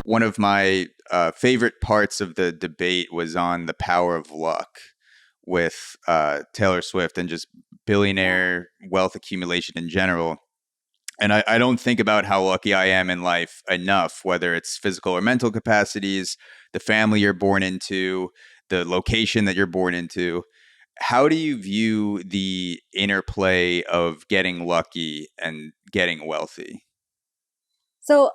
one of my favorite parts of the debate was on the power of luck with Taylor Swift and just billionaire wealth accumulation in general. And I don't think about how lucky I am in life enough, whether it's physical or mental capacities, the family you're born into, the location that you're born into. How do you view the interplay of getting lucky and getting wealthy? So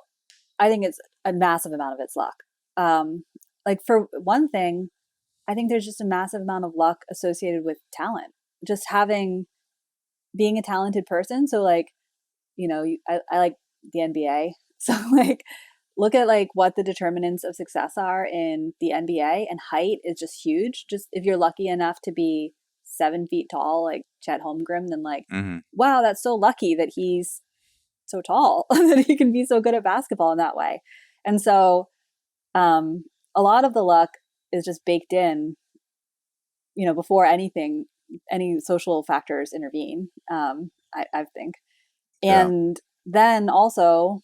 I think it's a massive amount of it's luck. Like for one thing, I think there's just a massive amount of luck associated with talent. Just having being a talented person. So like, I like the NBA. So like look at like what the determinants of success are in the NBA, and height is just huge. Just if you're lucky enough to be 7 feet tall, like Chet Holmgren, then like, Hmm. wow, that's so lucky that he's so tall that he can be so good at basketball in that way. And so um, a lot of the luck is just baked in, before any social factors intervene. I think. Yeah. And then also,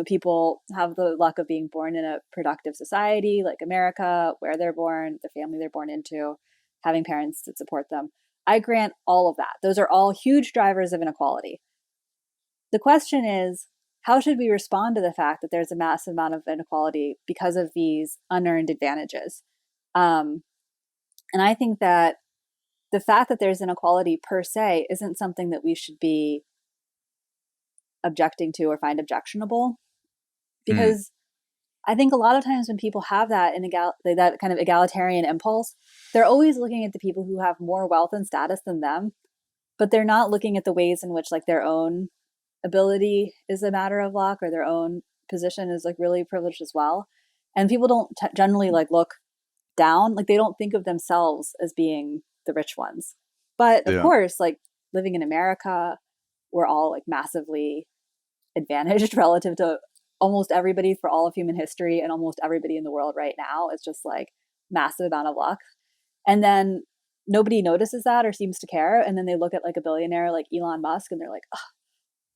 people have the luck of being born in a productive society like America, where they're born, the family they're born into, having parents that support them. I grant all of that. Those are all huge drivers of inequality. The question is, how should we respond to the fact that there's a massive amount of inequality because of these unearned advantages? Um, and I think that the fact that there's inequality per se isn't something that we should be objecting to or find objectionable, Mm. because I think a lot of times when people have that kind of egalitarian impulse, they're always looking at the people who have more wealth and status than them, but they're not looking at the ways in which like their own ability is a matter of luck, or their own position is like really privileged as well. And people don't generally like look down, like they don't think of themselves as being the rich ones. But of Yeah. course, like living in America, we're all like massively advantaged relative to almost everybody for all of human history, and almost everybody in the world right now is just like massive amount of luck. And then nobody notices that or seems to care. And then they look at like a billionaire like Elon Musk and they're like, oh,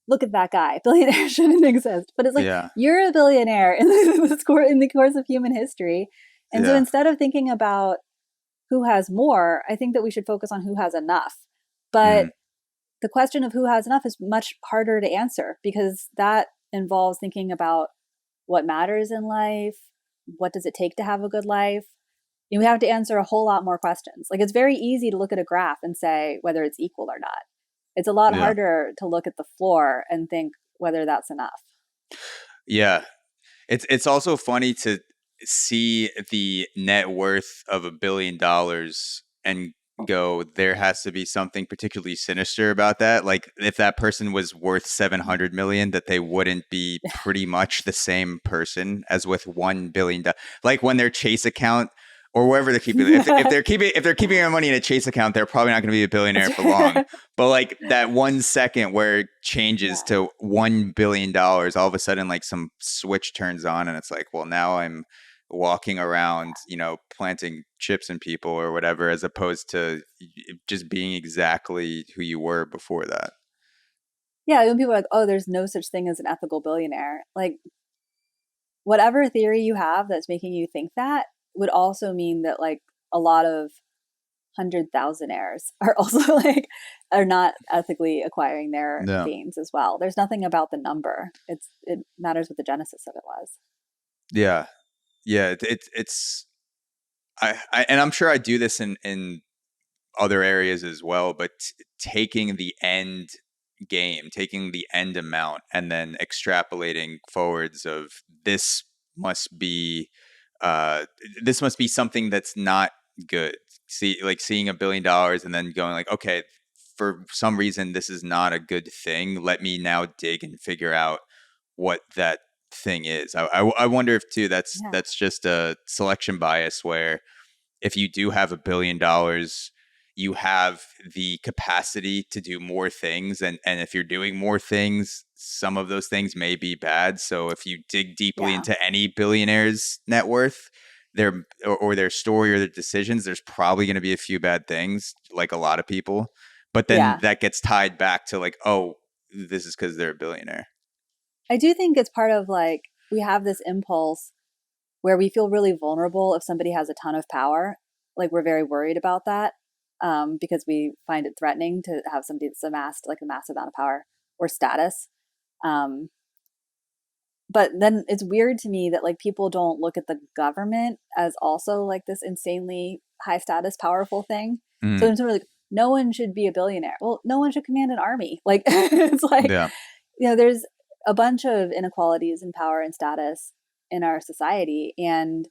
look at that guy. Billionaire shouldn't exist. But it's like, Yeah. you're a billionaire in the course of human history. And so Yeah. instead of thinking about who has more, I think that we should focus on who has enough. But Mm. the question of who has enough is much harder to answer, because that involves thinking about what matters in life, what does it take to have a good life. We have to answer a whole lot more questions. Like it's very easy to look at a graph and say whether it's equal or not. It's a lot Yeah. harder to look at the floor and think whether that's enough. Yeah. It's also funny to see the net worth of $1 billion and go, there has to be something particularly sinister about that. Like if that person was worth 700 million, that they wouldn't be pretty much the same person as with $1 billion. Like when their Chase account or wherever they're keeping it. If they're keeping their money in a Chase account, they're probably not going to be a billionaire for long. But like that 1 second where it changes Yeah. to $1 billion, all of a sudden like some switch turns on and it's like, well, now I'm walking around, planting chips in people or whatever, as opposed to just being exactly who you were before that. Yeah, when people are like, oh, there's no such thing as an ethical billionaire. Like, whatever theory you have that's making you think that would also mean that, like, a lot of 100,000aires are also, like, are not ethically acquiring their Yeah. gains as well. There's nothing about the number. It matters what the genesis of it was. Yeah. Yeah. It's, and I'm sure I do this in other areas as well, but taking the end game, taking the end amount, and then extrapolating forwards of this must be uh, this must be something that's not good. Seeing $1 billion and then going like, okay, for some reason this is not a good thing. Let me now dig and figure out what that thing is. I wonder if too Yeah. that's just a selection bias where if you do have $1 billion, you have the capacity to do more things. And if you're doing more things, some of those things may be bad. So if you dig deeply Yeah. into any billionaire's net worth, or their story or their decisions, there's probably going to be a few bad things, like a lot of people. But then Yeah. that gets tied back to like, oh, this is because they're a billionaire. I do think it's part of like, we have this impulse where we feel really vulnerable if somebody has a ton of power. Like we're very worried about that, because we find it threatening to have somebody that's amassed like a massive amount of power or status. Um, but then it's weird to me that like people don't look at the government as also like this insanely high status, powerful thing. So Mm, I'm sort of like, no one should be a billionaire. Well, no one should command an army. Like it's like, yeah. there's a bunch of inequalities in power and status in our society. And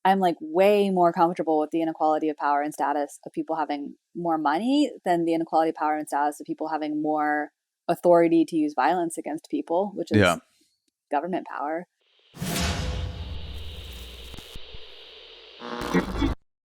I'm like way more comfortable with the inequality of power and status of people having more money than the inequality of power and status of people having more authority to use violence against people, which Yeah. is government power.